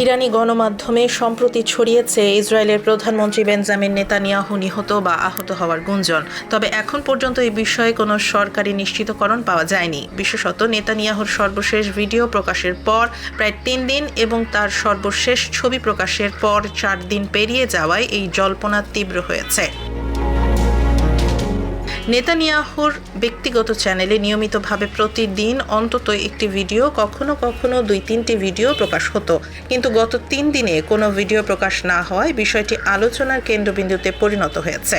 ইরানি গণমাধ্যমে সম্প্রতি ছড়িয়েছে ইসরায়েলের প্রধানমন্ত্রী বেঞ্জামিন নেতানিয়াহু নিহত বা আহত হওয়ার গুঞ্জন। তবে এখন পর্যন্ত এই বিষয়ে কোনো সরকারি নিশ্চিতকরণ পাওয়া যায়নি। বিশেষত নেতানিয়াহুর সর্বশেষ ভিডিও প্রকাশের পর প্রায় 3 দিন এবং তার সর্বশেষ ছবি প্রকাশের পর 4 দিন পেরিয়ে যাওয়ায় এই জল্পনা তীব্র হয়েছে। নেতানিয়াহুর ব্যক্তিগত চ্যানেলে নিয়মিতভাবে প্রতিদিন অন্তত একটি ভিডিও, কখনো কখনো 2-3টি ভিডিও প্রকাশ হতো, কিন্তু গত 3 দিনে কোনো ভিডিও প্রকাশ না হওয়ায় বিষয়টি আলোচনার কেন্দ্রবিন্দুতে পরিণত হয়েছে।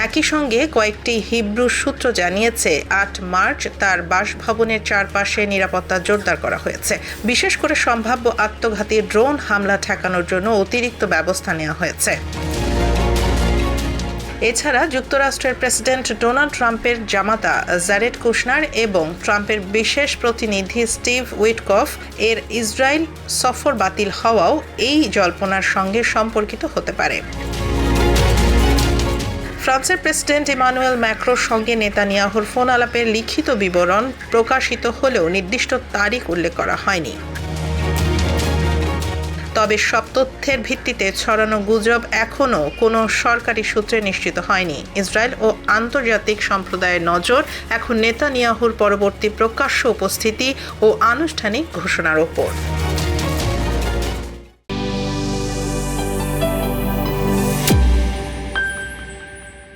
একই সঙ্গে কয়েকটি হিব্রু সূত্র জানিয়েছে 8 মার্চ তার বাসভবনের চারপাশে নিরাপত্তা জোরদার করা হয়েছে। বিশেষ করে সম্ভাব্য আত্মঘাতী ড্রোন হামলা ঠেকানোর জন্য অতিরিক্ত ব্যবস্থা নেওয়া হয়েছে। এছাড়া যুক্তরাষ্ট্রের প্রেসিডেন্ট ডোনাল্ড ট্রাম্পের জামাতা জ্যারেড কুশনার এবং ট্রাম্পের বিশেষ প্রতিনিধি স্টিভ উইটকফ এর ইসরায়েল সফর বাতিল হওয়াও এই জল্পনার সঙ্গে সম্পর্কিত হতে পারে। ফ্রান্সের প্রেসিডেন্ট ইমানুয়েল ম্যাক্রোর সঙ্গে নেতানিয়াহুর ফোন আলাপের লিখিত বিবরণ প্রকাশিত হলেও নির্দিষ্ট তারিখ উল্লেখ করা হয়নি। তবে সব তথ্যের ভিত্তিতে ছড়ানো গুজব এখনও কোনো সরকারি সূত্রে নিশ্চিত হয়নি। ইসরায়েল ও আন্তর্জাতিক সম্প্রদায়ের নজর এখন নেতানিয়াহুর পরবর্তী প্রকাশ্য উপস্থিতি ও আনুষ্ঠানিক ঘোষণার ওপর।